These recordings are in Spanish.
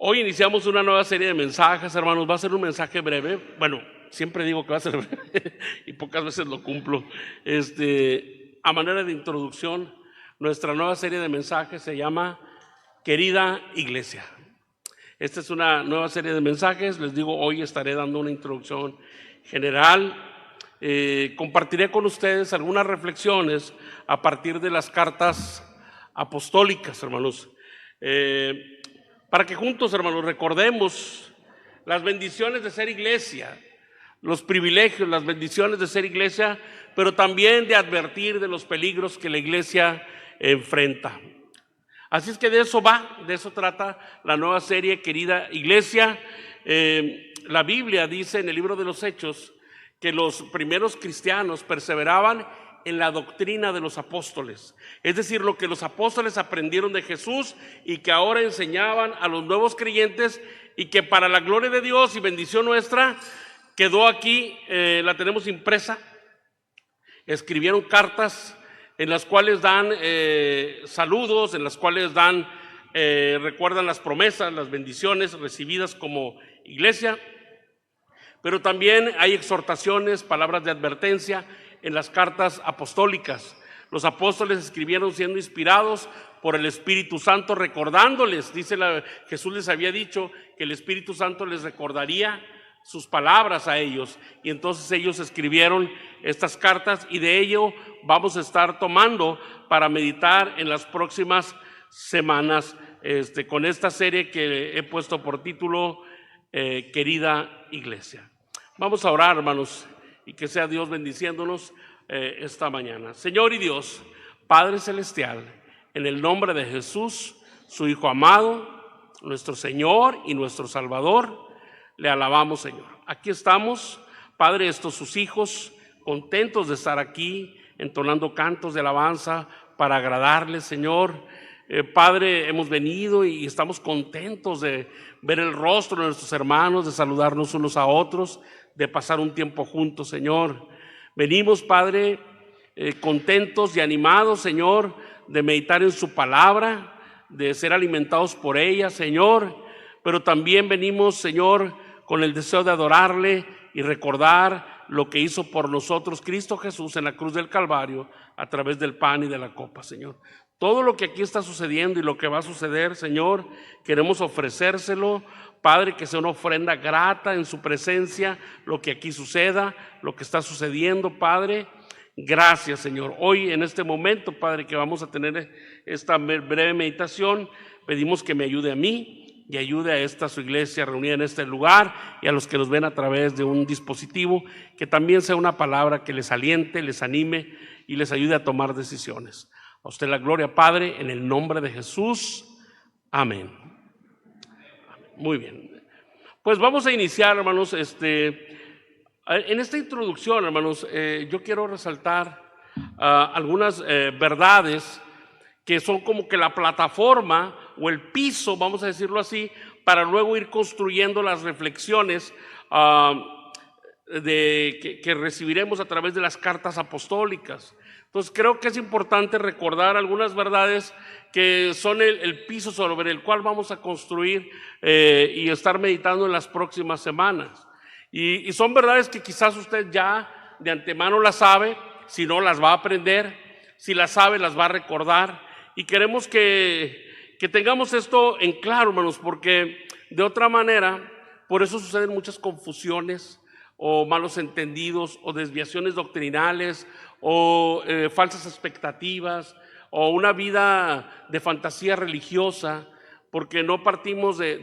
Hoy iniciamos una nueva serie de mensajes, hermanos. Va a ser un mensaje breve. Bueno, siempre digo que va a ser breve y pocas veces lo cumplo. A manera de introducción, nuestra nueva serie de mensajes se llama Querida Iglesia. Esta es una nueva serie de mensajes. Les digo, hoy estaré dando una introducción general. Compartiré con ustedes algunas reflexiones a partir de las cartas apostólicas, hermanos. Para que juntos, hermanos, recordemos las bendiciones de ser iglesia, los privilegios, las bendiciones de ser iglesia, pero también de advertir de los peligros que la iglesia enfrenta. Así es que de eso trata la nueva serie Querida Iglesia. La Biblia dice en el libro de los Hechos que los primeros cristianos perseveraban en la doctrina de los apóstoles, es decir, lo que los apóstoles aprendieron de Jesús y que ahora enseñaban a los nuevos creyentes, y que para la gloria de Dios y bendición nuestra quedó aquí, la tenemos impresa. Escribieron cartas en las cuales dan saludos, en las cuales recuerdan las promesas, las bendiciones recibidas como iglesia, pero también hay exhortaciones, palabras de advertencia en las cartas apostólicas. Los apóstoles escribieron siendo inspirados por el Espíritu Santo, recordándoles, Jesús les había dicho que el Espíritu Santo les recordaría sus palabras a ellos, y entonces ellos escribieron estas cartas, y de ello vamos a estar tomando para meditar en las próximas semanas con esta serie que he puesto por título Querida Iglesia. Vamos a orar, hermanos, y que sea Dios bendiciéndonos esta mañana. Señor y Dios, Padre Celestial, en el nombre de Jesús, su Hijo amado, nuestro Señor y nuestro Salvador, le alabamos, Señor. Aquí estamos, Padre, estos sus hijos, contentos de estar aquí, entonando cantos de alabanza para agradarle, Señor. Padre, hemos venido y estamos contentos de ver el rostro de nuestros hermanos, de saludarnos unos a otros, de pasar un tiempo juntos, Señor. Venimos, Padre, contentos y animados, Señor, de meditar en su palabra, de ser alimentados por ella, Señor, pero también venimos, Señor, con el deseo de adorarle y recordar lo que hizo por nosotros Cristo Jesús en la cruz del Calvario a través del pan y de la copa, Señor. Todo lo que aquí está sucediendo y lo que va a suceder, Señor, queremos ofrecérselo, Padre, que sea una ofrenda grata en su presencia, lo que aquí suceda, lo que está sucediendo, Padre. Gracias, Señor. Hoy, en este momento, Padre, que vamos a tener esta breve meditación, pedimos que me ayude a mí y ayude a esta su iglesia reunida en este lugar, y a los que nos ven a través de un dispositivo, que también sea una palabra que les aliente, les anime y les ayude a tomar decisiones. A usted la gloria, Padre, en el nombre de Jesús. Amén. Muy bien. Pues vamos a iniciar, hermanos. En esta introducción, hermanos, yo quiero resaltar algunas verdades que son como que la plataforma o el piso, vamos a decirlo así, para luego ir construyendo las reflexiones que recibiremos a través de las cartas apostólicas. Entonces creo que es importante recordar algunas verdades que son el piso sobre el cual vamos a construir y estar meditando en las próximas semanas. Y son verdades que quizás usted ya de antemano las sabe, si no las va a aprender, si las sabe las va a recordar, y queremos que tengamos esto en claro, hermanos, porque de otra manera, por eso suceden muchas confusiones o malos entendidos o desviaciones doctrinales o falsas expectativas o una vida de fantasía religiosa, porque no partimos de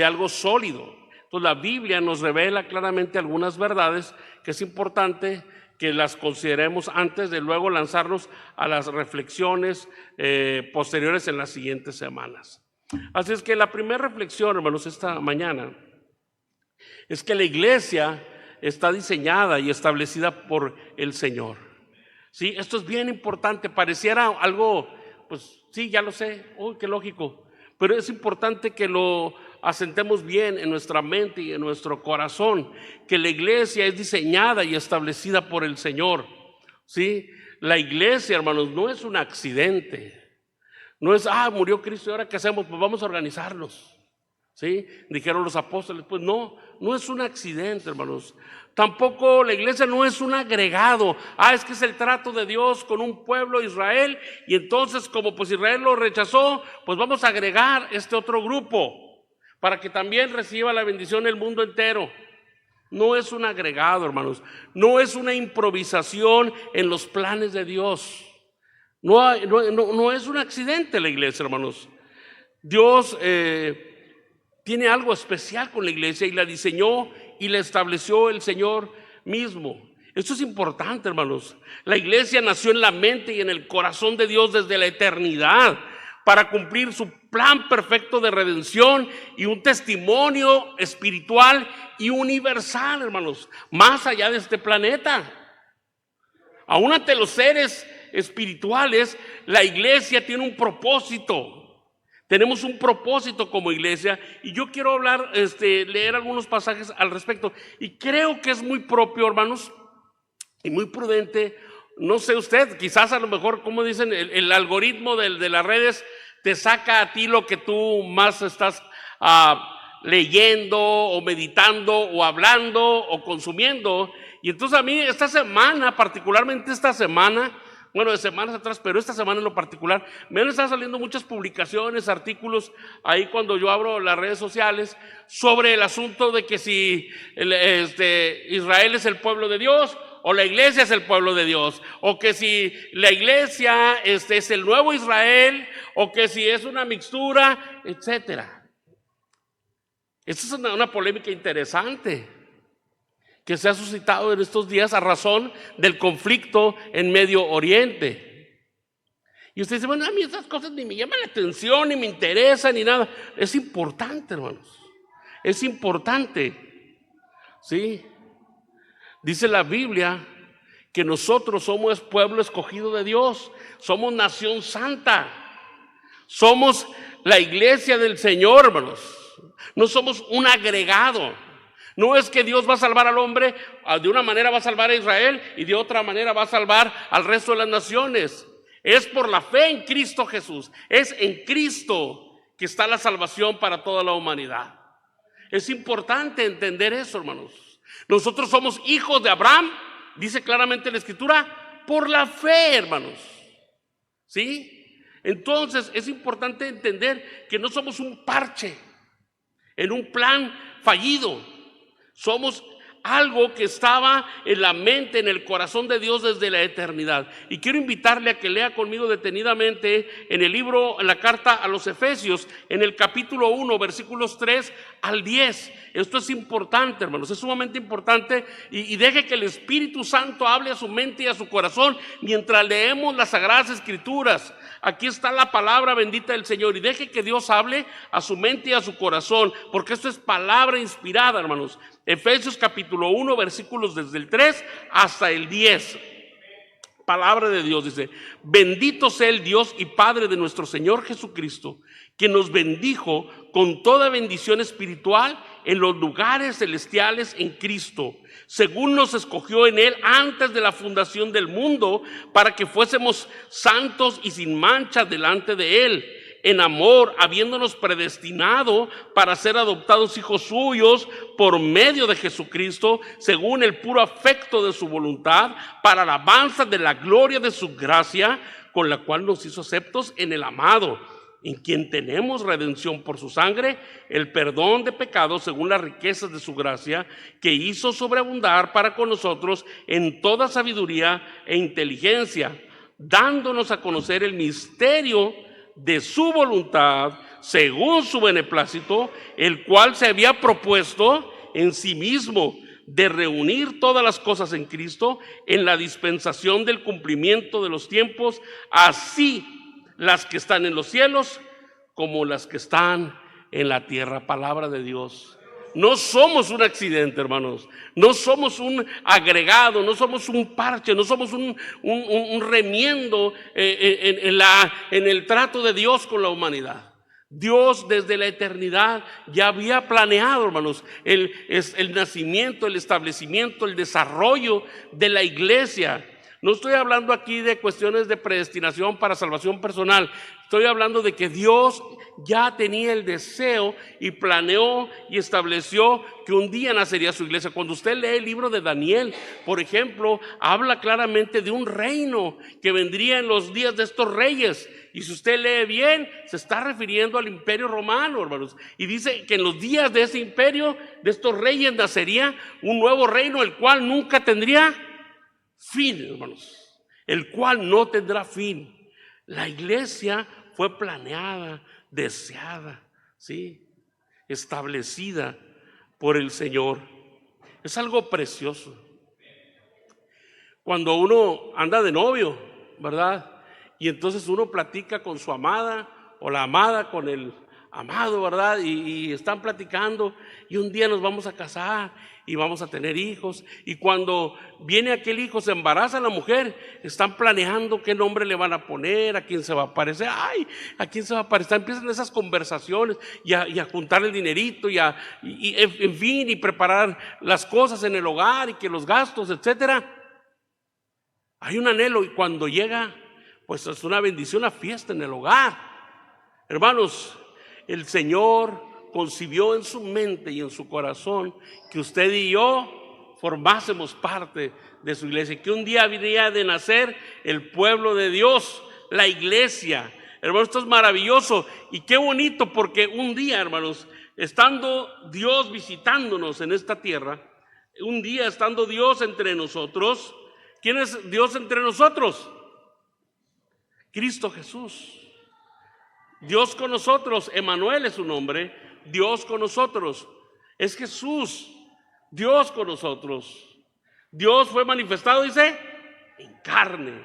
algo sólido. Entonces la Biblia nos revela claramente algunas verdades que es importante que las consideremos antes de luego lanzarnos a las reflexiones posteriores en las siguientes semanas. Así es que la primera reflexión, hermanos, esta mañana es que la iglesia está diseñada y establecida por el Señor. Sí, esto es bien importante. Pareciera algo, pues sí, ya lo sé, qué lógico, pero es importante que lo asentemos bien en nuestra mente y en nuestro corazón, que la iglesia es diseñada y establecida por el Señor. Sí, la iglesia, hermanos, no es un accidente. No es, murió Cristo y ahora ¿qué hacemos? Pues vamos a organizarnos. ¿Sí? Dijeron los apóstoles. Pues no es un accidente, hermanos. Tampoco la iglesia no es un agregado. Es que es el trato de Dios con un pueblo, Israel, y entonces como pues Israel lo rechazó, pues vamos a agregar este otro grupo para que también reciba la bendición el mundo entero. No es un agregado, hermanos. No es una improvisación en los planes de Dios. No es un accidente la iglesia, hermanos. Dios tiene algo especial con la iglesia y la diseñó y la estableció el Señor mismo. Esto es importante, hermanos. La iglesia nació en la mente y en el corazón de Dios desde la eternidad para cumplir su plan perfecto de redención y un testimonio espiritual y universal, hermanos, más allá de este planeta. Aún ante los seres espirituales, la iglesia tiene un propósito. Tenemos un propósito como iglesia y yo quiero hablar, leer algunos pasajes al respecto. Y creo que es muy propio, hermanos, y muy prudente. No sé usted, quizás a lo mejor, como dicen, el algoritmo de las redes te saca a ti lo que tú más estás leyendo o meditando o hablando o consumiendo. Y entonces a mí esta semana, particularmente esta semana, bueno, de semanas atrás, pero esta semana en lo particular, me han estado saliendo muchas publicaciones, artículos, ahí cuando yo abro las redes sociales, sobre el asunto de que si Israel es el pueblo de Dios, o la iglesia es el pueblo de Dios, o que si la iglesia es el nuevo Israel, o que si es una mixtura, etcétera. Esta es una polémica interesante que se ha suscitado en estos días a razón del conflicto en Medio Oriente. Y usted dice, bueno, a mí esas cosas ni me llaman la atención, ni me interesan, ni nada. Es importante, hermanos. Es importante. ¿Sí? Dice la Biblia que nosotros somos pueblo escogido de Dios. Somos nación santa. Somos la iglesia del Señor, hermanos. No somos un agregado. No es que Dios va a salvar al hombre, de una manera va a salvar a Israel y de otra manera va a salvar al resto de las naciones. Es por la fe en Cristo Jesús. Es en Cristo que está la salvación para toda la humanidad. Es importante entender eso, hermanos. Nosotros somos hijos de Abraham, dice claramente la Escritura, por la fe, hermanos. ¿Sí? Entonces es importante entender que no somos un parche en un plan fallido. Somos algo que estaba en la mente, en el corazón de Dios desde la eternidad. Y quiero invitarle a que lea conmigo detenidamente en el libro, en la carta a los Efesios, en el capítulo 1, versículos 3 al 10. Esto es importante, hermanos, es sumamente importante y deje que el Espíritu Santo hable a su mente y a su corazón mientras leemos las Sagradas Escrituras. Aquí está la palabra bendita del Señor y deje que Dios hable a su mente y a su corazón, porque esto es palabra inspirada, hermanos. Efesios capítulo 1, versículos desde el 3 hasta el 10. Palabra de Dios dice: bendito sea el Dios y Padre de nuestro Señor Jesucristo, que nos bendijo con toda bendición espiritual en los lugares celestiales en Cristo, según nos escogió en Él antes de la fundación del mundo, para que fuésemos santos y sin mancha delante de Él, en amor, habiéndonos predestinado para ser adoptados hijos suyos por medio de Jesucristo, según el puro afecto de su voluntad, para la alabanza de la gloria de su gracia, con la cual nos hizo aceptos en el amado, en quien tenemos redención por su sangre, el perdón de pecados según las riquezas de su gracia, que hizo sobreabundar para con nosotros en toda sabiduría e inteligencia, dándonos a conocer el misterio de su voluntad, según su beneplácito, el cual se había propuesto en sí mismo de reunir todas las cosas en Cristo, en la dispensación del cumplimiento de los tiempos, así las que están en los cielos como las que están en la tierra. Palabra de Dios. No somos un accidente, hermanos. No somos un agregado, no somos un parche, no somos un remiendo en el trato de Dios con la humanidad. Dios desde la eternidad ya había planeado, hermanos, el nacimiento, el establecimiento, el desarrollo de la iglesia. No estoy hablando aquí de cuestiones de predestinación para salvación personal. Estoy hablando de que Dios ya tenía el deseo y planeó y estableció que un día nacería su iglesia. Cuando usted lee el libro de Daniel, por ejemplo, habla claramente de un reino que vendría en los días de estos reyes. Y si usted lee bien, se está refiriendo al imperio romano, hermanos. Y dice que en los días de ese imperio, de estos reyes, nacería un nuevo reino, el cual nunca tendría fin, hermanos, el cual no tendrá fin. La iglesia fue planeada, deseada, ¿sí? Establecida por el Señor. Es algo precioso. Cuando uno anda de novio, ¿verdad? Y entonces uno platica con su amada o la amada con el amado, ¿verdad? Y están platicando y un día nos vamos a casar y vamos a tener hijos. Y cuando viene aquel hijo, se embaraza la mujer, están planeando qué nombre le van a poner, a quién se va a parecer, ay, a quién se va a parecer. Empiezan esas conversaciones y a juntar el dinerito y en fin, y preparar las cosas en el hogar y que los gastos, etcétera. Hay un anhelo y cuando llega, pues es una bendición, una fiesta en el hogar. Hermanos, el Señor concibió en su mente y en su corazón que usted y yo formásemos parte de su iglesia, que un día habría de nacer el pueblo de Dios, la iglesia. Hermanos, esto es maravilloso y qué bonito, porque un día, hermanos, estando Dios visitándonos en esta tierra, un día estando Dios entre nosotros, ¿quién es Dios entre nosotros? Cristo Jesús. Dios con nosotros, Emmanuel es su nombre, Dios con nosotros, es Jesús, Dios con nosotros. Dios fue manifestado, dice, en carne,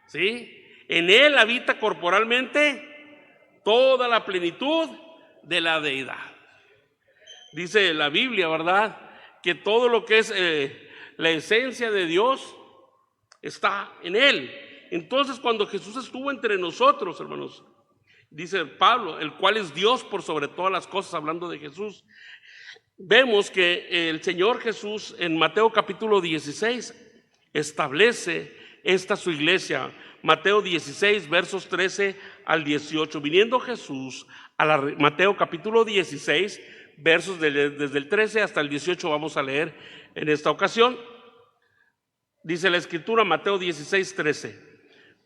¿sí? En Él habita corporalmente toda la plenitud de la deidad. Dice la Biblia, ¿verdad? Que todo lo que es la esencia de Dios está en Él. Entonces, cuando Jesús estuvo entre nosotros, hermanos, dice Pablo, el cual es Dios por sobre todas las cosas, hablando de Jesús. Vemos que el Señor Jesús en Mateo capítulo 16 establece esta su iglesia. Mateo 16 versos 13 al 18. Viniendo Jesús a Mateo capítulo 16 versos desde el 13 hasta el 18 vamos a leer en esta ocasión. Dice la escritura, Mateo 16, 13.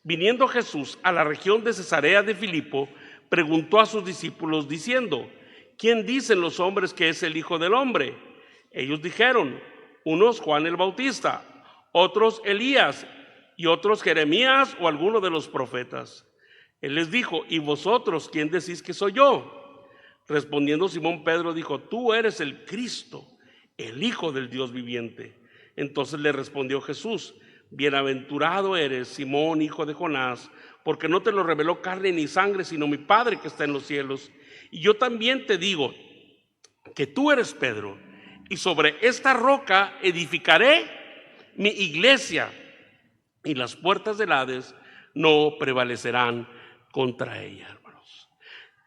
Viniendo Jesús a la región de Cesarea de Filipo, preguntó a sus discípulos diciendo, ¿quién dicen los hombres que es el Hijo del Hombre? Ellos dijeron, unos Juan el Bautista, otros Elías y otros Jeremías o alguno de los profetas. Él les dijo, ¿y vosotros quién decís que soy yo? Respondiendo Simón Pedro dijo, tú eres el Cristo, el Hijo del Dios viviente. Entonces le respondió Jesús, bienaventurado eres, Simón, hijo de Jonás, porque no te lo reveló carne ni sangre, sino mi Padre que está en los cielos. Y yo también te digo que tú eres Pedro, y sobre esta roca edificaré mi iglesia, y las puertas del Hades no prevalecerán contra ella, hermanos.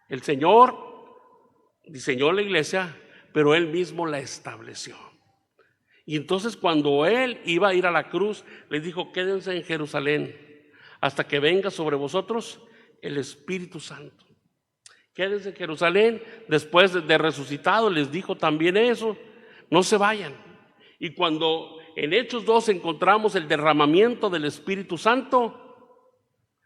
El Señor diseñó la iglesia, pero Él mismo la estableció. Y entonces cuando Él iba a ir a la cruz, les dijo, quédense en Jerusalén hasta que venga sobre vosotros el Espíritu Santo. Quédense en Jerusalén. Después de resucitado les dijo también eso, no se vayan. Y cuando en Hechos 2 encontramos el derramamiento del Espíritu Santo,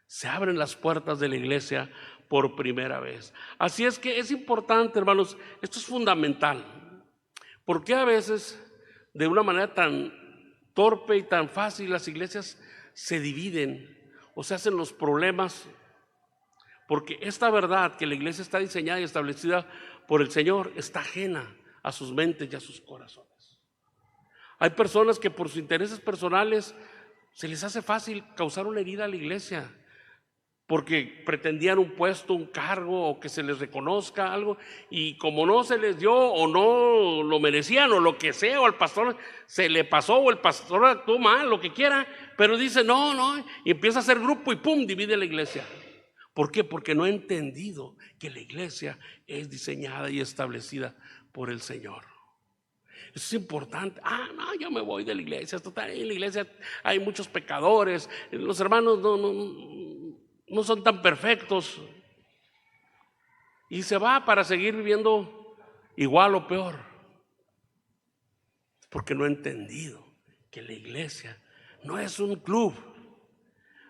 se abren las puertas de la iglesia por primera vez. Así es que es importante, hermanos, esto es fundamental. Porque a veces, de una manera tan torpe y tan fácil, las iglesias se dividen o se hacen los problemas, porque esta verdad que la iglesia está diseñada y establecida por el Señor está ajena a sus mentes y a sus corazones. Hay personas que por sus intereses personales se les hace fácil causar una herida a la iglesia, porque pretendían un puesto, un cargo, o que se les reconozca algo, y como no se les dio o no lo merecían o lo que sea, o al pastor se le pasó o el pastor actuó mal, lo que quiera, pero dice no, y empieza a hacer grupo y pum, divide la iglesia. ¿Por qué? Porque no ha entendido que la iglesia es diseñada y establecida por el Señor. Eso es importante. No, yo me voy de la iglesia. Total, en la iglesia hay muchos pecadores. Los hermanos no son tan perfectos. Y se va para seguir viviendo igual o peor. Porque no ha entendido que la iglesia no es un club,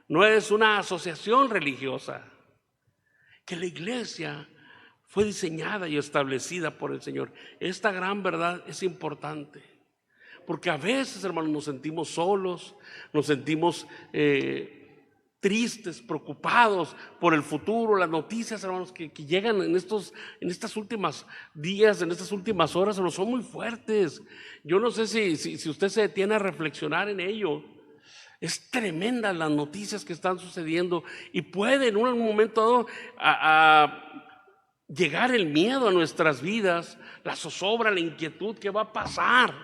no es una asociación religiosa. Que la iglesia fue diseñada y establecida por el Señor. Esta gran verdad es importante, porque a veces, hermanos, nos sentimos solos, nos sentimos tristes, preocupados por el futuro. Las noticias, hermanos, que llegan en estas últimas días, en estas últimas horas, hermanos, son muy fuertes. Yo no sé si usted se detiene a reflexionar en ello. Es tremenda las noticias que están sucediendo y puede en un momento dado llegar el miedo a nuestras vidas, la zozobra, la inquietud. ¿Qué va a pasar?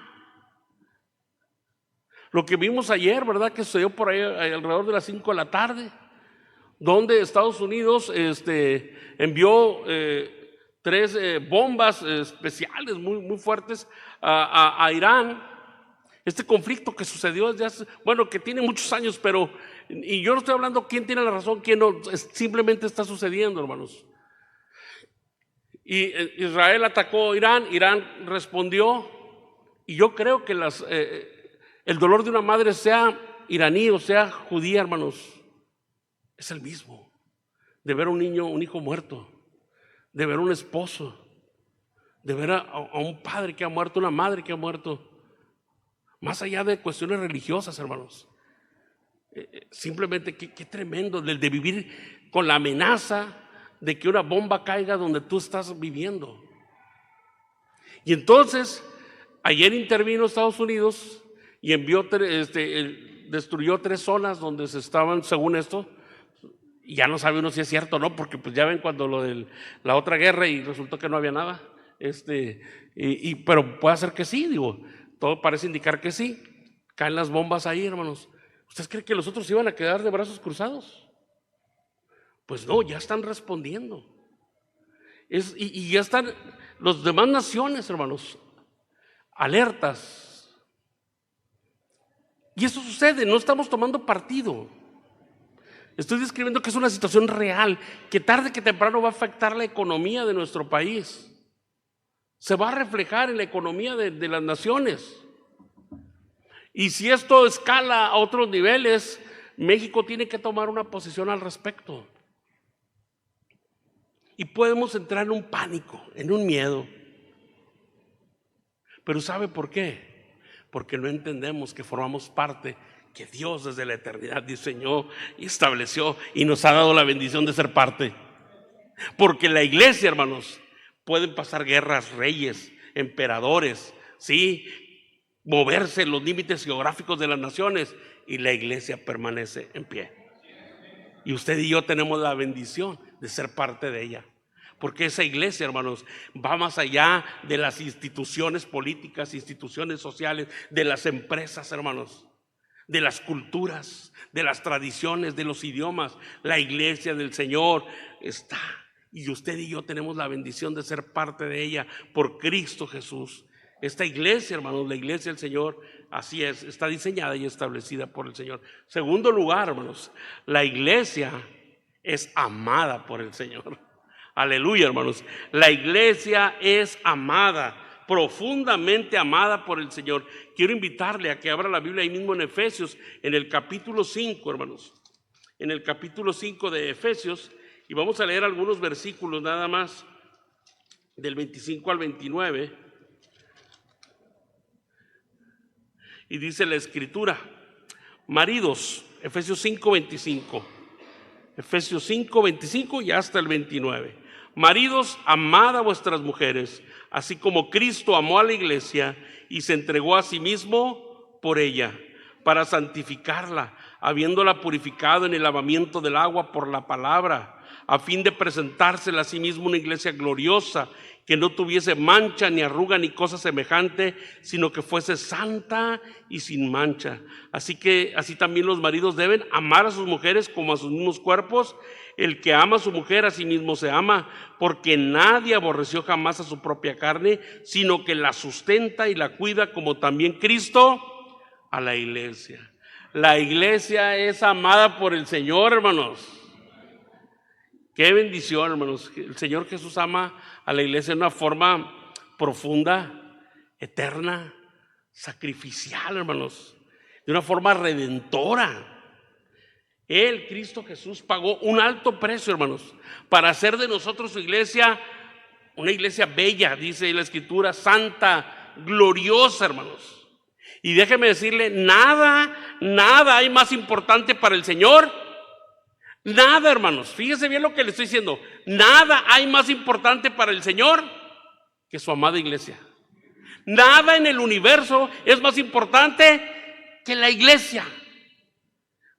Lo que vimos ayer, ¿verdad? Que sucedió por ahí alrededor de las 5 de la tarde, donde Estados Unidos envió 3 bombas especiales muy fuertes a Irán. Este conflicto que sucedió desde que tiene muchos años, y yo no estoy hablando quién tiene la razón, quién no, simplemente está sucediendo, hermanos. Y Israel atacó a Irán, Irán respondió, y yo creo que el dolor de una madre, sea iraní o sea judía, hermanos, es el mismo. De ver a un hijo muerto, de ver a un esposo, de ver a un padre que ha muerto, una madre que ha muerto. Más allá de cuestiones religiosas, hermanos. Simplemente qué tremendo de vivir con la amenaza de que una bomba caiga donde tú estás viviendo. Y entonces, ayer intervino Estados Unidos y destruyó 3 zonas donde se estaban, según esto, y ya no sabe uno si es cierto o no, porque pues ya ven cuando lo de la otra guerra y resultó que no había nada. Pero puede ser que sí, todo parece indicar que sí. Caen las bombas ahí, hermanos. ¿Ustedes creen que los otros iban a quedar de brazos cruzados? Pues no, ya están respondiendo. Y ya están las demás naciones, hermanos, alertas. Y eso sucede, no estamos tomando partido. Estoy describiendo que es una situación real, que tarde que temprano va a afectar la economía de nuestro país. Se va a reflejar en la economía de las naciones. Y si esto escala a otros niveles, México tiene que tomar una posición al respecto. Y podemos entrar en un pánico, en un miedo. Pero ¿sabe por qué? Porque no entendemos que formamos parte, que Dios desde la eternidad diseñó y estableció y nos ha dado la bendición de ser parte. Porque la iglesia, hermanos, pueden pasar guerras, reyes, emperadores, sí, moverse los límites geográficos de las naciones, y la iglesia permanece en pie. Y usted y yo tenemos la bendición de ser parte de ella. Porque esa iglesia, hermanos, va más allá de las instituciones políticas, instituciones sociales, de las empresas, hermanos, de las culturas, de las tradiciones, de los idiomas. La iglesia del Señor está, y usted y yo tenemos la bendición de ser parte de ella por Cristo Jesús. Esta iglesia, hermanos, la iglesia del Señor, así es, está diseñada y establecida por el Señor. Segundo lugar, hermanos, la iglesia es amada por el Señor. Aleluya, hermanos. La iglesia es amada, profundamente amada por el Señor. Quiero invitarle a que abra la Biblia ahí mismo en Efesios, en el capítulo 5, hermanos. En el capítulo 5 de Efesios, y vamos a leer algunos versículos nada más, del 25 al 29. Y dice la Escritura: maridos, Efesios 5, 25. Efesios 5, 25 y hasta el 29. Maridos, amad a vuestras mujeres, así como Cristo amó a la iglesia y se entregó a sí mismo por ella, para santificarla, habiéndola purificado en el lavamiento del agua por la palabra, a fin de presentársela a sí mismo una iglesia gloriosa, que no tuviese mancha, ni arruga, ni cosa semejante, sino que fuese santa y sin mancha. Así también los maridos deben amar a sus mujeres como a sus mismos cuerpos. El que ama a su mujer a sí mismo se ama, porque nadie aborreció jamás a su propia carne, sino que la sustenta y la cuida, como también Cristo a la iglesia. La iglesia es amada por el Señor, hermanos. Qué bendición, hermanos. El Señor Jesús ama a la iglesia de una forma profunda, eterna, sacrificial, hermanos, de una forma redentora. Él, Cristo Jesús, pagó un alto precio, hermanos, para hacer de nosotros su iglesia una iglesia bella, dice la Escritura, santa, gloriosa, hermanos. Y déjeme decirle, nada hay más importante para el Señor. Nada, hermanos, fíjese bien lo que le estoy diciendo. Nada hay más importante para el Señor que su amada iglesia. Nada en el universo es más importante que la iglesia.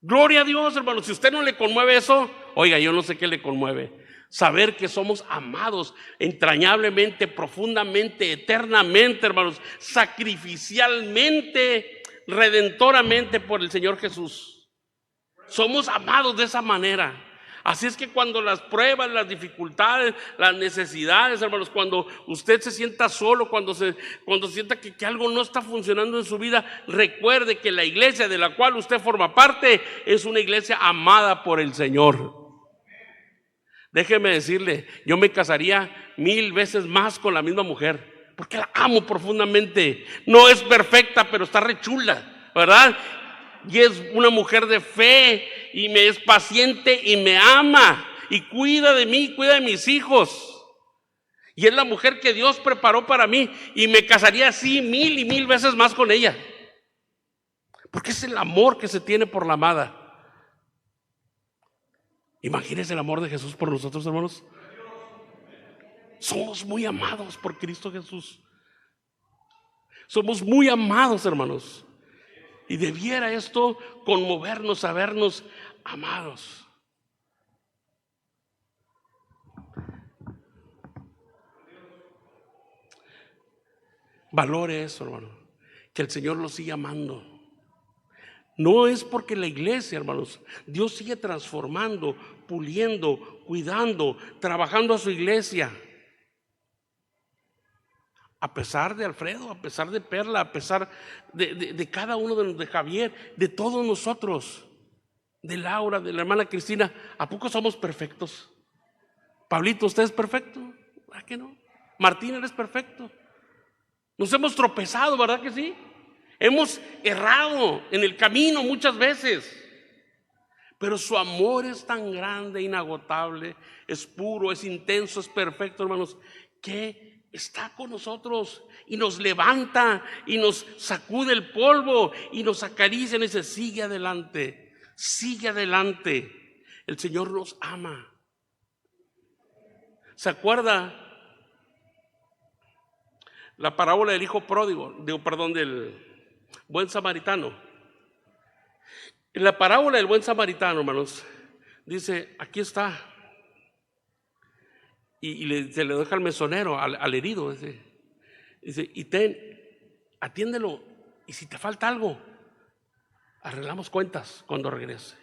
Gloria a Dios, hermanos. Si a usted no le conmueve eso, oiga, yo no sé qué le conmueve. Saber que somos amados entrañablemente, profundamente, eternamente, hermanos, sacrificialmente, redentoramente por el Señor Jesús. Somos amados de esa manera. Así es que cuando las pruebas, las dificultades, las necesidades, hermanos, cuando usted se sienta solo, cuando sienta que algo no está funcionando en su vida, recuerde que la iglesia de la cual usted forma parte es una iglesia amada por el Señor. Déjeme decirle, yo me casaría 1000 veces más con la misma mujer, porque la amo profundamente. No es perfecta, pero está re chula, ¿verdad? Y es una mujer de fe, y me es paciente, y me ama, y cuida de mí, cuida de mis hijos. Y es la mujer que Dios preparó para mí, y me casaría así 1000 y 1000 veces más con ella. Porque es el amor que se tiene por la amada. Imagínense el amor de Jesús por nosotros, hermanos. Somos muy amados por Cristo Jesús. Somos muy amados, hermanos. Y debiera esto conmovernos, sabernos amados. Valore eso, hermano, que el Señor lo sigue amando. No es porque la iglesia, hermanos, Dios sigue transformando, puliendo, cuidando, trabajando a su iglesia. A pesar de Alfredo, a pesar de Perla, a pesar de cada uno de Javier, de todos nosotros, de Laura, de la hermana Cristina, ¿a poco somos perfectos? Pablito, ¿usted es perfecto? ¿Verdad que no? Martín, ¿eres perfecto? Nos hemos tropezado, ¿verdad que sí? Hemos errado en el camino muchas veces. Pero su amor es tan grande, inagotable, es puro, es intenso, es perfecto, hermanos, que está con nosotros y nos levanta y nos sacude el polvo y nos acaricia y dice: sigue adelante, sigue adelante. El Señor nos ama. ¿Se acuerda la parábola del hijo pródigo? Del buen samaritano. En la parábola del buen samaritano, hermanos, dice: aquí está. Y se le deja al mesonero, al herido. Dice: y atiéndelo. Y si te falta algo, arreglamos cuentas cuando regrese.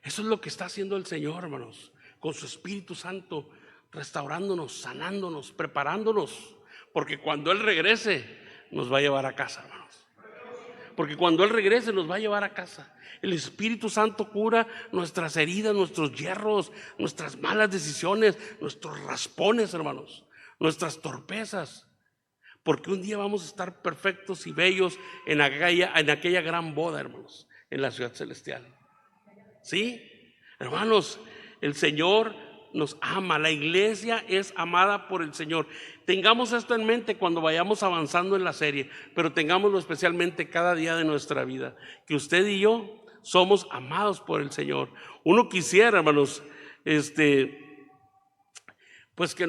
Eso es lo que está haciendo el Señor, hermanos, con su Espíritu Santo, restaurándonos, sanándonos, preparándonos. Porque cuando Él regrese, nos va a llevar a casa, hermanos. Porque cuando Él regrese, nos va a llevar a casa. El Espíritu Santo cura nuestras heridas, nuestros hierros, nuestras malas decisiones, nuestros raspones, hermanos, nuestras torpezas. Porque un día vamos a estar perfectos y bellos en aquella gran boda, hermanos, en la ciudad celestial. ¿Sí? Hermanos, el Señor nos ama, la iglesia es amada por el Señor. Tengamos esto en mente cuando vayamos avanzando en la serie, pero tengámoslo especialmente cada día de nuestra vida, que usted y yo somos amados por el Señor. Uno quisiera, hermanos, pues que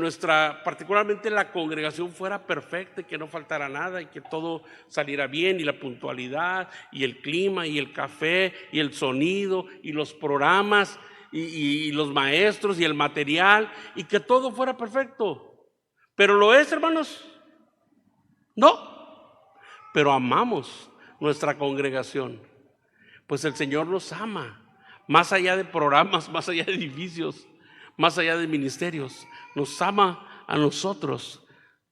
particularmente la congregación fuera perfecta y que no faltara nada y que todo saliera bien, y la puntualidad y el clima y el café y el sonido y los programas y los maestros y el material y que todo fuera perfecto. ¿Pero lo es, hermanos? No. Pero amamos nuestra congregación, pues el Señor nos ama, más allá de programas, más allá de edificios, más allá de ministerios. Nos ama a nosotros,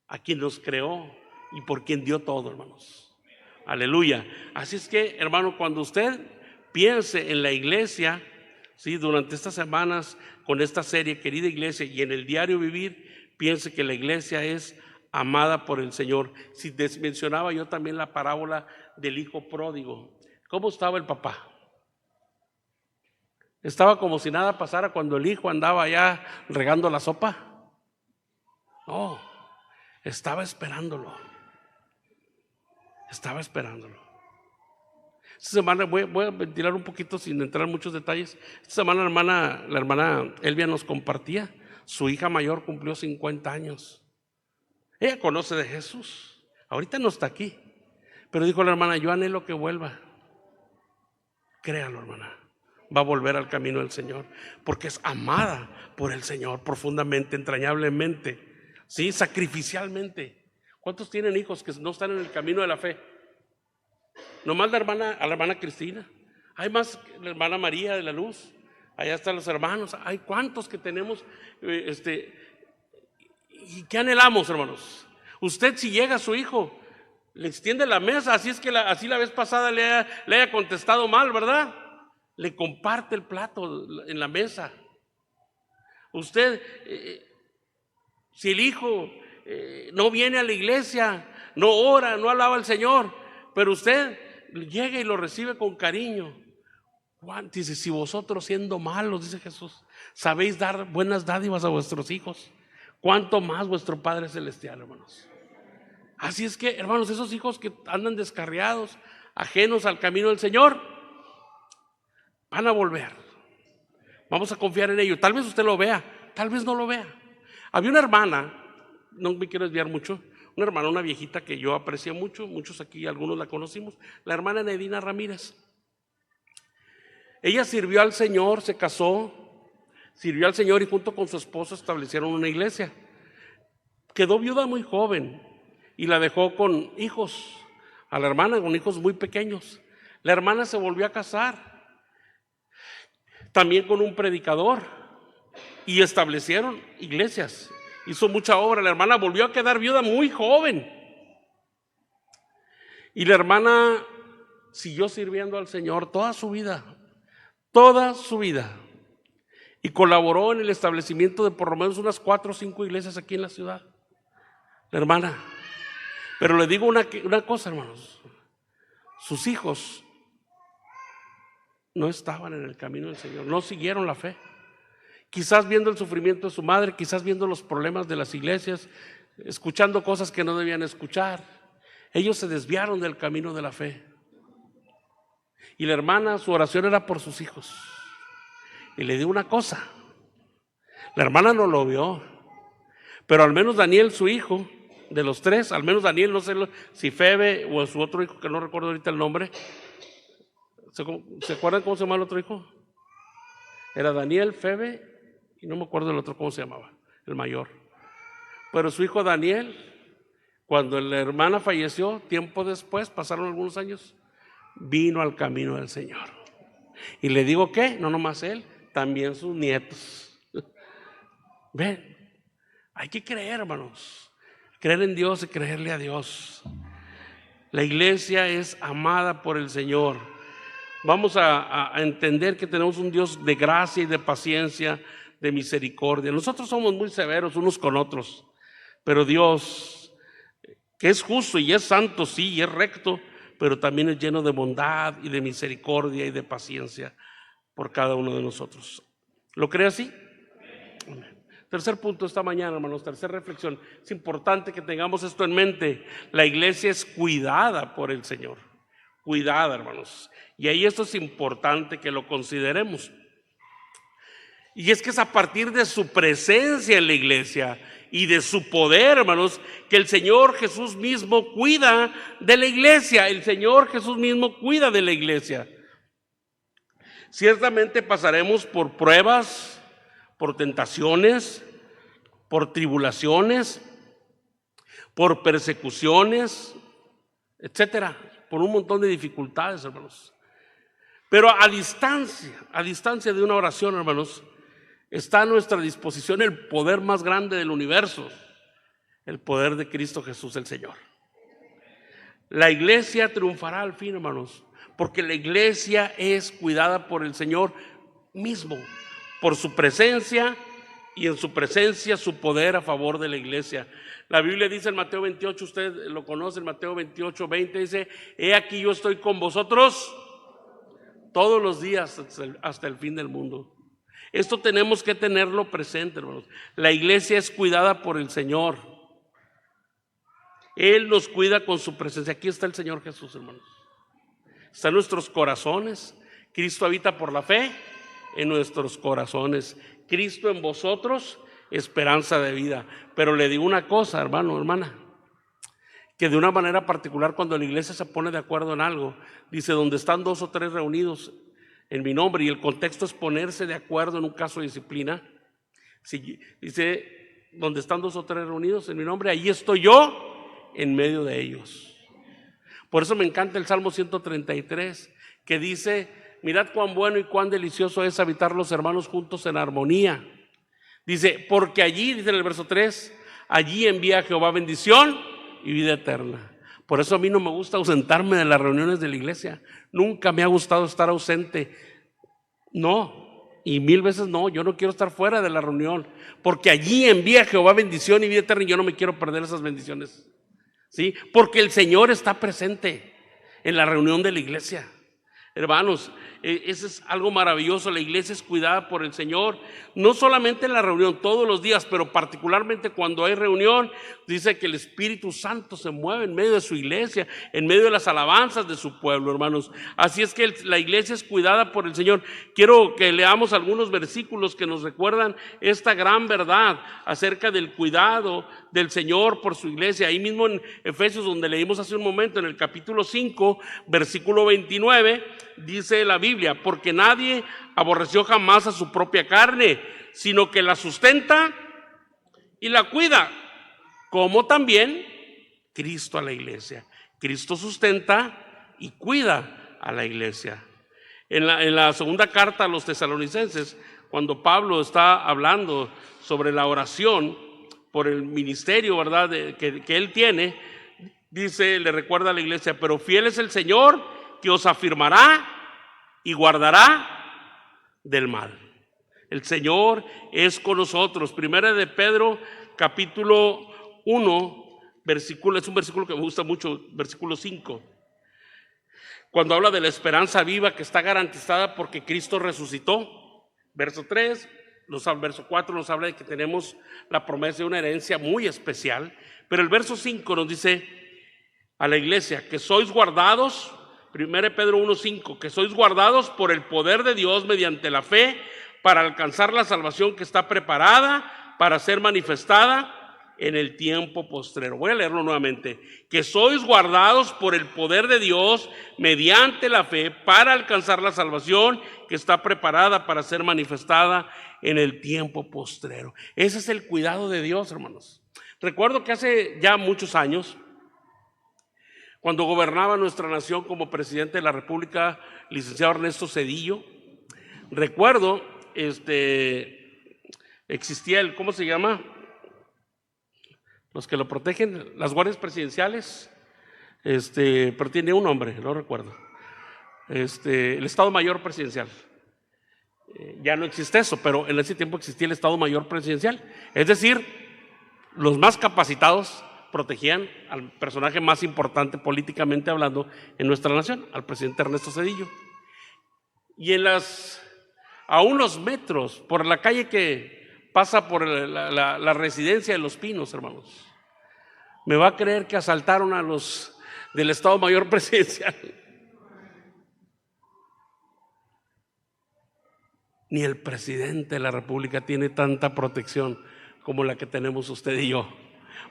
a quien nos creó y por quien dio todo, hermanos. Aleluya. Así es que, hermano, cuando usted piense en la iglesia, ¿sí?, durante estas semanas con esta serie, Querida Iglesia, y en el diario vivir, piense que la iglesia es amada por el Señor. Si mencionaba yo también la parábola del hijo pródigo, ¿cómo estaba el papá? ¿Estaba como si nada pasara cuando el hijo andaba allá regando la sopa? No, estaba esperándolo. Estaba esperándolo. Esta semana voy a ventilar un poquito sin entrar en muchos detalles. Esta semana la hermana Elvia nos compartía, su hija mayor cumplió 50 años. Ella conoce de Jesús. Ahorita no está aquí, pero dijo la hermana, yo anhelo que vuelva. Créalo, hermana, va a volver al camino del Señor, porque es amada por el Señor profundamente, entrañablemente, ¿sí?, sacrificialmente. ¿Cuántos tienen hijos que no están en el camino de la fe? Nomás a la hermana Cristina. Hay más, la hermana María de la Luz. Allá están los hermanos. Hay cuántos que tenemos. ¿Y qué anhelamos, hermanos? Usted, si llega a su hijo, le extiende la mesa. Así es que así la vez pasada le haya contestado mal, ¿verdad? Le comparte el plato en la mesa. Usted, si el hijo no viene a la iglesia, no ora, no alaba al Señor, pero usted llega y lo recibe con cariño. Dice, si vosotros siendo malos, dice Jesús, sabéis dar buenas dádivas a vuestros hijos, ¿cuánto más vuestro Padre Celestial, hermanos? Así es que, hermanos, esos hijos que andan descarriados, ajenos al camino del Señor, van a volver. Vamos a confiar en ellos. Tal vez usted lo vea, tal vez no lo vea. Había una hermana, no me quiero desviar mucho, una hermana, una viejita que yo aprecio mucho, muchos aquí, algunos la conocimos, la hermana Nedina Ramírez. Ella sirvió al Señor, se casó, sirvió al Señor y junto con su esposo establecieron una iglesia. Quedó viuda muy joven y la dejó con hijos, a la hermana con hijos muy pequeños. La hermana se volvió a casar, también con un predicador, y establecieron iglesias. Hizo mucha obra. La hermana volvió a quedar viuda muy joven. Y la hermana siguió sirviendo al Señor toda su vida. Y colaboró en el establecimiento de por lo menos unas 4 o 5 iglesias aquí en la ciudad. La hermana. Pero le digo una cosa, hermanos. Sus hijos no estaban en el camino del Señor, no siguieron la fe. Quizás viendo el sufrimiento de su madre, quizás viendo los problemas de las iglesias, escuchando cosas que no debían escuchar. Ellos se desviaron del camino de la fe. Y la hermana, su oración era por sus hijos. Y le digo una cosa, la hermana no lo vio, pero al menos Daniel, su hijo, de los 3, al menos Daniel, no sé si Febe o su otro hijo, que no recuerdo ahorita el nombre. ¿Se acuerdan cómo se llama el otro hijo? Era Daniel, Febe, y no me acuerdo el otro cómo se llamaba, el mayor. Pero su hijo Daniel, cuando la hermana falleció, tiempo después, pasaron algunos años, vino al camino del Señor. Y le digo que, no nomás él, también sus nietos. Ven, hay que creer, hermanos, creer en Dios y creerle a Dios. La iglesia es amada por el Señor. Vamos a entender que tenemos un Dios de gracia y de paciencia, de misericordia. Nosotros somos muy severos unos con otros, pero Dios, que es justo y es santo, sí, y es recto, pero también es lleno de bondad y de misericordia y de paciencia por cada uno de nosotros. ¿Lo cree así? Amén. Tercer punto esta mañana, hermanos, tercera reflexión. Es importante que tengamos esto en mente. La iglesia es cuidada por el Señor. Cuidada, hermanos. Y ahí esto es importante que lo consideremos. Y es que es a partir de su presencia en la iglesia y de su poder, hermanos, que el Señor Jesús mismo cuida de la iglesia. El Señor Jesús mismo cuida de la iglesia. Ciertamente pasaremos por pruebas, por tentaciones, por tribulaciones, por persecuciones, etcétera, por un montón de dificultades, hermanos. Pero a distancia de una oración, hermanos, está a nuestra disposición el poder más grande del universo, el poder de Cristo Jesús el Señor. La iglesia triunfará al fin, hermanos, porque la iglesia es cuidada por el Señor mismo, por su presencia, y en su presencia su poder a favor de la iglesia. La Biblia dice en Mateo 28, usted lo conoce, en Mateo 28, 20 dice: he aquí yo estoy con vosotros todos los días hasta el fin del mundo. Esto tenemos que tenerlo presente, hermanos. La iglesia es cuidada por el Señor. Él nos cuida con su presencia. Aquí está el Señor Jesús, hermanos. Está en nuestros corazones. Cristo habita por la fe en nuestros corazones. Cristo en vosotros, esperanza de vida. Pero le digo una cosa, hermano, hermana, que de una manera particular, cuando la iglesia se pone de acuerdo en algo, dice: donde están 2 o 3 reunidos en mi nombre, y el contexto es ponerse de acuerdo en un caso de disciplina. Dice: donde están 2 o 3 reunidos en mi nombre, ahí estoy yo en medio de ellos. Por eso me encanta el Salmo 133, que dice: mirad cuán bueno y cuán delicioso es habitar los hermanos juntos en armonía. Dice: porque allí, dice en el verso 3, allí envía Jehová bendición y vida eterna. Por eso a mí no me gusta ausentarme de las reuniones de la iglesia. Nunca me ha gustado estar ausente. No, y 1000 veces no, yo no quiero estar fuera de la reunión, porque allí envía Jehová bendición y vida eterna, y yo no me quiero perder esas bendiciones. ¿Sí? Porque el Señor está presente en la reunión de la iglesia. Hermanos, eso es algo maravilloso. La iglesia es cuidada por el Señor, no solamente en la reunión, todos los días, pero particularmente cuando hay reunión. Dice que el Espíritu Santo se mueve en medio de su iglesia, en medio de las alabanzas de su pueblo, hermanos. Así es que la iglesia es cuidada por el Señor. Quiero que leamos algunos versículos que nos recuerdan esta gran verdad acerca del cuidado del Señor por su iglesia. Ahí mismo en Efesios, donde leímos hace un momento, en el capítulo 5, versículo 29, dice la Biblia: porque nadie aborreció jamás a su propia carne, sino que la sustenta y la cuida, como también Cristo a la iglesia. Cristo sustenta y cuida a la iglesia. En la segunda carta a los tesalonicenses, cuando Pablo está hablando sobre la oración por el ministerio, ¿verdad?, que él tiene, dice, le recuerda a la iglesia: pero fiel es el Señor, que os afirmará y guardará del mal. El Señor es con nosotros. Primera de Pedro, capítulo 1, versículo, es un versículo que me gusta mucho, versículo 5. Cuando habla de la esperanza viva que está garantizada porque Cristo resucitó. Verso 3, verso 4 nos habla de que tenemos la promesa de una herencia muy especial. Pero el verso 5 nos dice a la iglesia que sois guardados. 1 Pedro 1:5, que sois guardados por el poder de Dios mediante la fe para alcanzar la salvación que está preparada para ser manifestada en el tiempo postrero. Voy a leerlo nuevamente: que sois guardados por el poder de Dios mediante la fe para alcanzar la salvación que está preparada para ser manifestada en el tiempo postrero. Ese es el cuidado de Dios, hermanos. Recuerdo que hace ya muchos años, cuando gobernaba nuestra nación como presidente de la República, licenciado Ernesto Zedillo, recuerdo, existía el, ¿cómo se llama?, los que lo protegen, las guardias presidenciales, pero tiene un nombre, no recuerdo, el Estado Mayor Presidencial. Ya no existe eso, pero en ese tiempo existía el Estado Mayor Presidencial. Es decir, los más capacitados protegían al personaje más importante políticamente hablando en nuestra nación, al presidente Ernesto Zedillo. Y a unos metros, por la calle que pasa por la residencia de Los Pinos, hermanos, ¿me va a creer que asaltaron a los del Estado Mayor Presidencial? Ni el presidente de la República tiene tanta protección como la que tenemos usted y yo.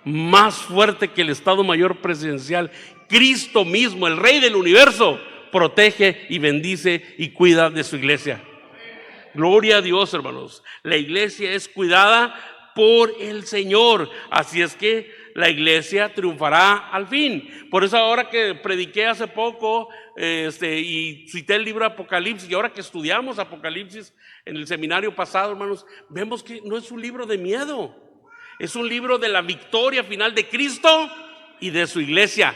Más fuerte que el Estado Mayor Presidencial, Cristo mismo, el Rey del universo, protege y bendice y cuida de su iglesia. Gloria a Dios, hermanos. La iglesia es cuidada por el Señor. Así es que la iglesia triunfará al fin. Por eso ahora que prediqué hace poco y cité el libro de Apocalipsis, y ahora que estudiamos Apocalipsis en el seminario pasado, hermanos, vemos que no es un libro de miedo. Es un libro de la victoria final de Cristo y de su iglesia.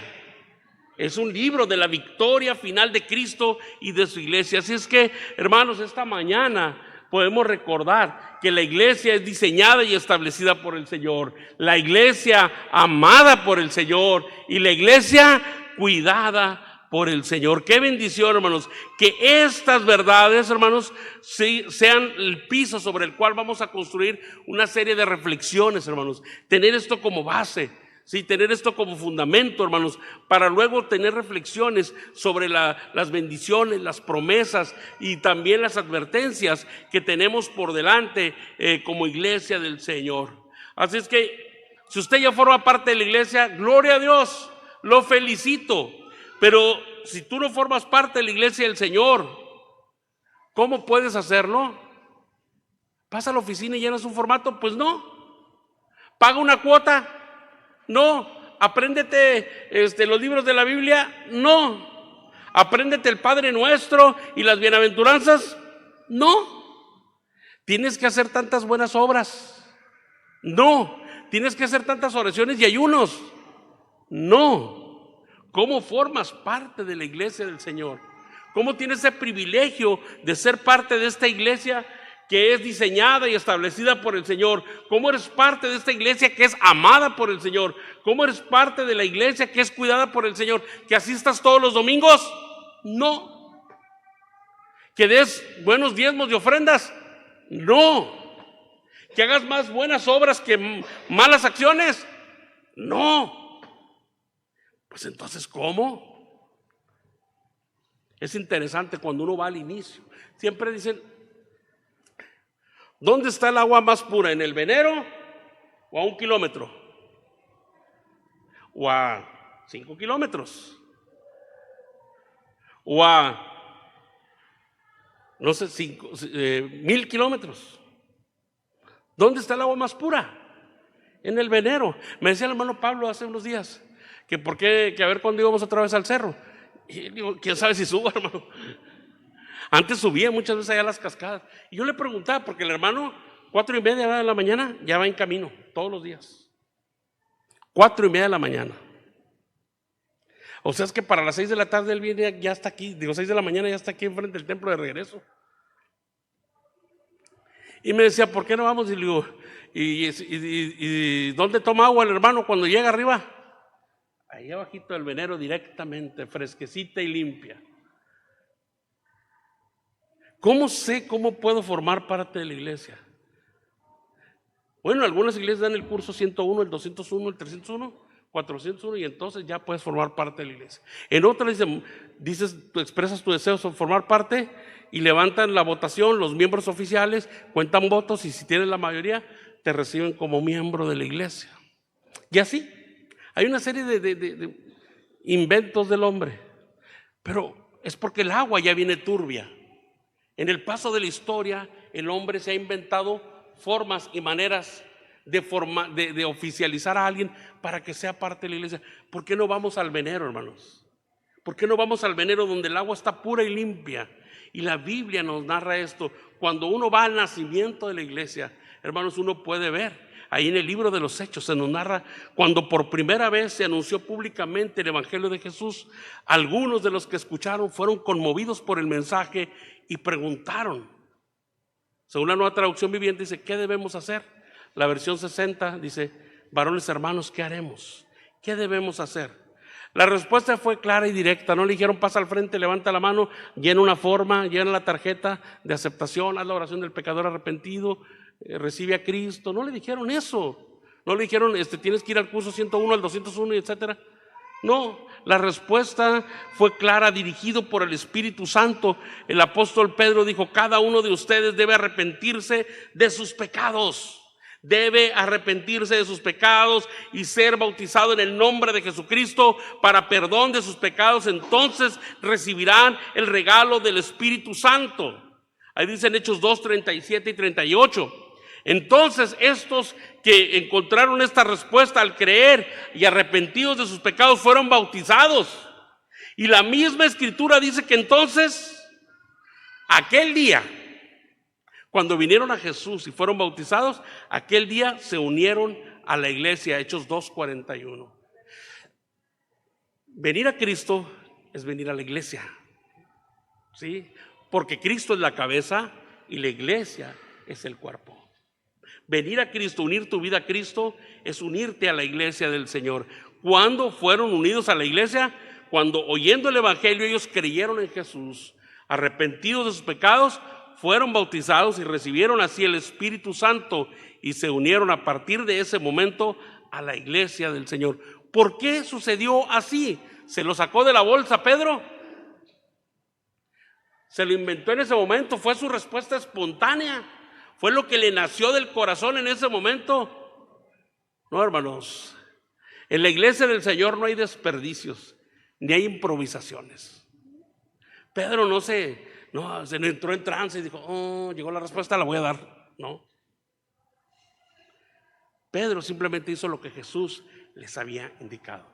Es un libro de la victoria final de Cristo y de su iglesia. Así es que, hermanos, esta mañana podemos recordar que la iglesia es diseñada y establecida por el Señor. La iglesia amada por el Señor y la iglesia cuidada por el Señor. Qué bendición, hermanos, que estas verdades, hermanos, sean el piso sobre el cual vamos a construir una serie de reflexiones, hermanos. Tener esto como base. Sí, tener esto como fundamento, hermanos, para luego tener reflexiones sobre las bendiciones, las promesas y también las advertencias que tenemos por delante como iglesia del Señor. Así es que, si usted ya forma parte de la iglesia, gloria a Dios, lo felicito. Pero si tú no formas parte de la iglesia del Señor, ¿cómo puedes hacerlo? ¿Vas a la oficina y llenas un formato? Pues no. ¿Paga una cuota? No. ¿Apréndete los libros de la Biblia? No. ¿Apréndete el Padre Nuestro y las bienaventuranzas? No. ¿Tienes que hacer tantas buenas obras? No. ¿Tienes que hacer tantas oraciones y ayunos? No. ¿Cómo formas parte de la iglesia del Señor? ¿Cómo tienes ese privilegio de ser parte de esta iglesia que es diseñada y establecida por el Señor? ¿Cómo eres parte de esta iglesia que es amada por el Señor? ¿Cómo eres parte de la iglesia que es cuidada por el Señor? ¿Que asistas todos los domingos? No. ¿Que des buenos diezmos y ofrendas? No. ¿Que hagas más buenas obras que malas acciones? No. Pues entonces, ¿cómo? Es interesante cuando uno va al inicio. Siempre dicen, ¿dónde está el agua más pura? ¿En el venero o a 1 kilómetro? ¿O a 5 kilómetros? ¿O a, no sé, 1000 kilómetros? ¿Dónde está el agua más pura? En el venero. Me decía el hermano Pablo hace unos días que por qué, que a ver cuándo íbamos otra vez al cerro. Y digo, quién sabe si subo, hermano. Antes subía muchas veces allá a las cascadas. Y yo le preguntaba, porque el hermano, 4:30 de la mañana, ya va en camino, todos los días. 4:30 de la mañana. O sea, es que para las 6 de la tarde él viene, ya está aquí, 6 de la mañana ya está aquí enfrente del templo de regreso. Y me decía, ¿por qué no vamos? Y le digo, ¿y dónde toma agua el hermano cuando llega arriba? Ahí abajito del venero directamente, fresquecita y limpia. ¿Cómo sé cómo puedo formar parte de la iglesia? Bueno, algunas iglesias dan el curso 101, el 201, el 301, 401 y entonces ya puedes formar parte de la iglesia. En otras tú expresas tu deseo de formar parte y levantan la votación, los miembros oficiales cuentan votos y si tienes la mayoría te reciben como miembro de la iglesia. Y así, hay una serie de inventos del hombre, pero es porque el agua ya viene turbia. En el paso de la historia, el hombre se ha inventado formas y maneras de oficializar a alguien para que sea parte de la iglesia. ¿Por qué no vamos al venero, hermanos? ¿Por qué no vamos al venero donde el agua está pura y limpia? Y la Biblia nos narra esto. Cuando uno va al nacimiento de la iglesia, hermanos, uno puede ver. Ahí en el libro de los Hechos se nos narra cuando por primera vez se anunció públicamente el Evangelio de Jesús. Algunos de los que escucharon fueron conmovidos por el mensaje y preguntaron. Según la Nueva Traducción Viviente dice, ¿qué debemos hacer? La versión 60 dice, varones hermanos, ¿qué haremos? ¿Qué debemos hacer? La respuesta fue clara y directa. No le dijeron, pasa al frente, levanta la mano, llena una forma, llena la tarjeta de aceptación, haz la oración del pecador arrepentido, recibe a Cristo. No le dijeron eso. No le dijeron, tienes que ir al curso 101, al 201, etcétera. No, la respuesta fue clara, dirigido por el Espíritu Santo. El apóstol Pedro dijo, cada uno de ustedes debe arrepentirse de sus pecados. Debe arrepentirse de sus pecados y ser bautizado en el nombre de Jesucristo para perdón de sus pecados. Entonces recibirán el regalo del Espíritu Santo. Ahí dicen Hechos 2, 37 y 38. Entonces estos que encontraron esta respuesta al creer y arrepentidos de sus pecados fueron bautizados. Y la misma Escritura dice que entonces, aquel día, cuando vinieron a Jesús y fueron bautizados, aquel día se unieron a la iglesia. Hechos 2:41. Venir a Cristo es venir a la iglesia, ¿sí? Porque Cristo es la cabeza y la iglesia es el cuerpo. Venir a Cristo, unir tu vida a Cristo, es unirte a la iglesia del Señor. ¿Cuándo fueron unidos a la iglesia? Cuando, oyendo el evangelio, ellos creyeron en Jesús, arrepentidos de sus pecados, fueron bautizados y recibieron así el Espíritu Santo y se unieron a partir de ese momento a la iglesia del Señor. ¿Por qué sucedió así? ¿Se lo sacó de la bolsa Pedro? ¿Se lo inventó en ese momento? ¿Fue su respuesta espontánea? ¿Fue lo que le nació del corazón en ese momento? No, hermanos. En la iglesia del Señor no hay desperdicios, ni hay improvisaciones. Pedro no se entró en trance y dijo, llegó la respuesta, la voy a dar. No. Pedro simplemente hizo lo que Jesús les había indicado.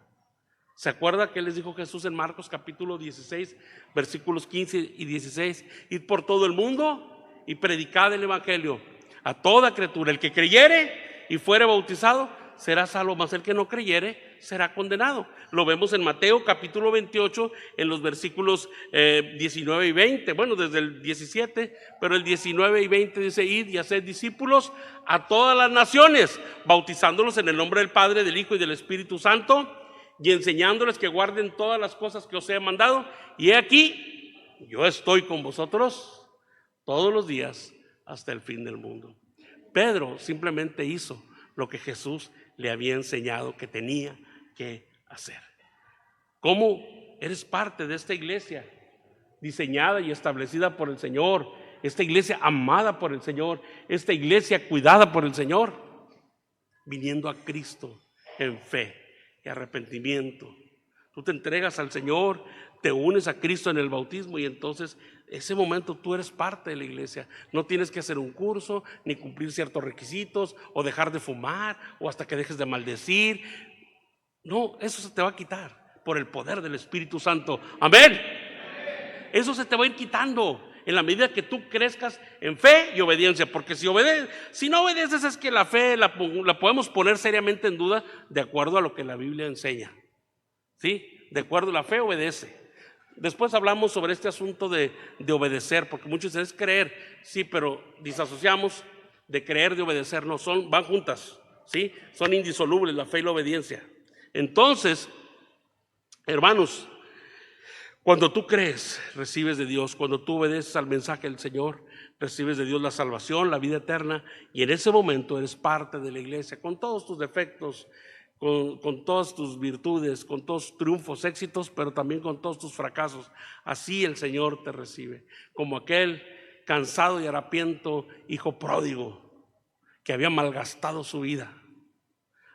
¿Se acuerda que les dijo Jesús en Marcos capítulo 16, versículos 15 y 16? Id por todo el mundo y predicad el evangelio a toda criatura. El que creyere y fuere bautizado será salvo, mas el que no creyere será condenado. Lo vemos en Mateo capítulo 28, en los versículos 19 y 20. Bueno, desde el 17, pero el 19 y 20 dice: id y haced discípulos a todas las naciones, bautizándolos en el nombre del Padre, del Hijo y del Espíritu Santo, y enseñándoles que guarden todas las cosas que os he mandado. Y he aquí, yo estoy con vosotros todos los días hasta el fin del mundo. Pedro simplemente hizo lo que Jesús le había enseñado que tenía que hacer. ¿Cómo eres parte de esta iglesia diseñada y establecida por el Señor? Esta iglesia amada por el Señor, esta iglesia cuidada por el Señor, viniendo a Cristo en fe y arrepentimiento. Tú te entregas al Señor, te unes a Cristo en el bautismo y entonces ese momento tú eres parte de la iglesia. No tienes que hacer un curso, ni cumplir ciertos requisitos, o dejar de fumar, o hasta que dejes de maldecir. No, eso se te va a quitar por el poder del Espíritu Santo. Amén. Eso se te va a ir quitando en la medida que tú crezcas en fe y obediencia. Porque si no obedeces, es que la fe la podemos poner seriamente en duda de acuerdo a lo que la Biblia enseña. ¿Sí? De acuerdo, la fe obedece. Después hablamos sobre este asunto de obedecer, porque muchos dicen es creer, sí, pero disasociamos de creer de obedecer. No, van juntas, ¿sí? Son indisolubles la fe y la obediencia. Entonces, hermanos, cuando tú crees, recibes de Dios. Cuando tú obedeces al mensaje del Señor, recibes de Dios la salvación, la vida eterna, y en ese momento eres parte de la iglesia, con todos tus defectos, con todas tus virtudes, con todos tus triunfos, éxitos, pero también con todos tus fracasos. Así el Señor te recibe, como aquel cansado y harapiento hijo pródigo que había malgastado su vida.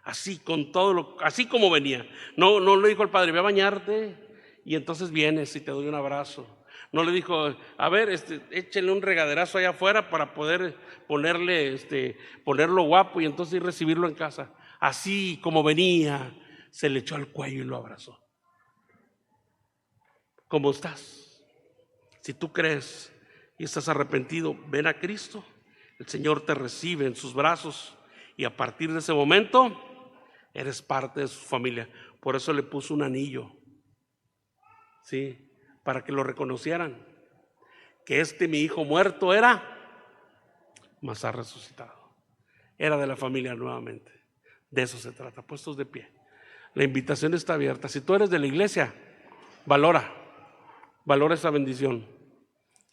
Así, con todo así como venía. No le dijo el padre: ve a bañarte y entonces vienes y te doy un abrazo. No le dijo: a ver, échenle un regaderazo allá afuera para poder ponerlo guapo y entonces ir recibirlo en casa. Así como venía, se le echó al cuello y lo abrazó. ¿Cómo estás? Si tú crees y estás arrepentido, ven a Cristo. El Señor te recibe en sus brazos y a partir de ese momento eres parte de su familia. Por eso le puso un anillo, ¿sí? Para que lo reconocieran, que mi hijo muerto era, mas ha resucitado. Era de la familia nuevamente. De eso se trata. Puestos de pie. La invitación está abierta. Si tú eres de la iglesia, valora esa bendición.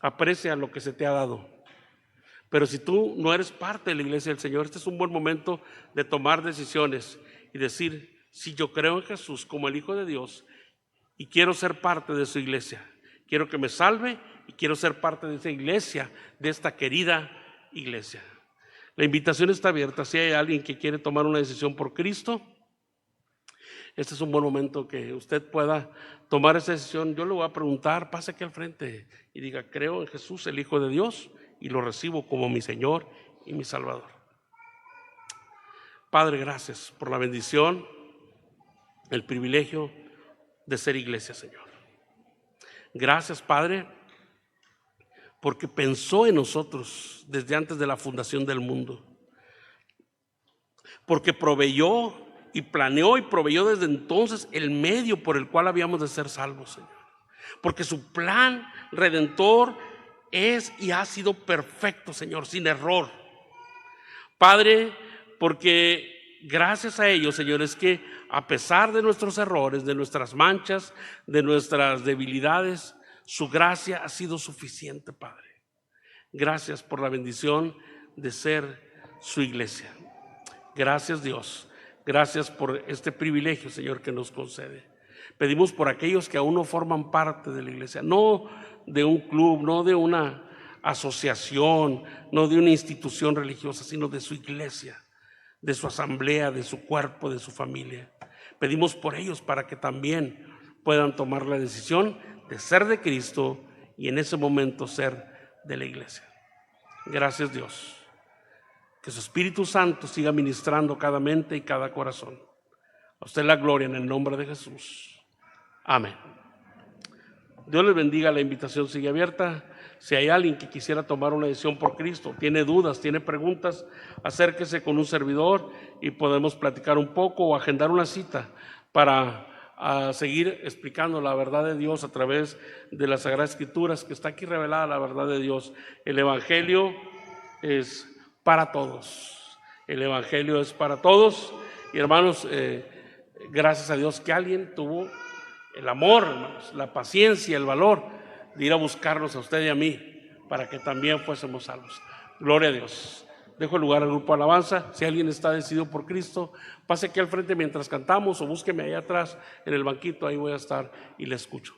Aprecia lo que se te ha dado. Pero si tú no eres parte de la iglesia del Señor, este es un buen momento de tomar decisiones y decir: si yo creo en Jesús como el Hijo de Dios y quiero ser parte de su iglesia, quiero que me salve y quiero ser parte de esa iglesia, de esta querida iglesia. La invitación está abierta. Si hay alguien que quiere tomar una decisión por Cristo, este es un buen momento que usted pueda tomar esa decisión. Yo le voy a preguntar, pase aquí al frente y diga: creo en Jesús, el Hijo de Dios, y lo recibo como mi Señor y mi Salvador. Padre, gracias por la bendición, el privilegio de ser iglesia, Señor. Gracias, Padre, porque pensó en nosotros desde antes de la fundación del mundo, porque proveyó y planeó y proveyó desde entonces el medio por el cual habíamos de ser salvos, Señor, porque su plan redentor es y ha sido perfecto, Señor, sin error. Padre, porque gracias a ello, Señor, es que a pesar de nuestros errores, de nuestras manchas, de nuestras debilidades, su gracia ha sido suficiente, Padre. Gracias por la bendición de ser su iglesia. Gracias, Dios. Gracias por este privilegio, Señor, que nos concede. Pedimos por aquellos que aún no forman parte de la iglesia, no de un club, no de una asociación, no de una institución religiosa, sino de su iglesia, de su asamblea, de su cuerpo, de su familia. Pedimos por ellos para que también puedan tomar la decisión de ser de Cristo y en ese momento ser de la iglesia. Gracias, Dios. Que su Espíritu Santo siga ministrando cada mente y cada corazón. A usted la gloria en el nombre de Jesús. Amén. Dios les bendiga. La invitación sigue abierta. Si hay alguien que quisiera tomar una decisión por Cristo, tiene dudas, tiene preguntas, acérquese con un servidor y podemos platicar un poco o agendar una cita para seguir explicando la verdad de Dios a través de las Sagradas Escrituras, que está aquí revelada la verdad de Dios. El Evangelio es para todos. El Evangelio es para todos. Y hermanos, gracias a Dios que alguien tuvo el amor, hermanos, la paciencia, el valor de ir a buscarnos a usted y a mí para que también fuésemos salvos. Gloria a Dios. Dejo el lugar al grupo de alabanza. Si alguien está decidido por Cristo, pase aquí al frente mientras cantamos o búsqueme allá atrás en el banquito, ahí voy a estar y le escucho.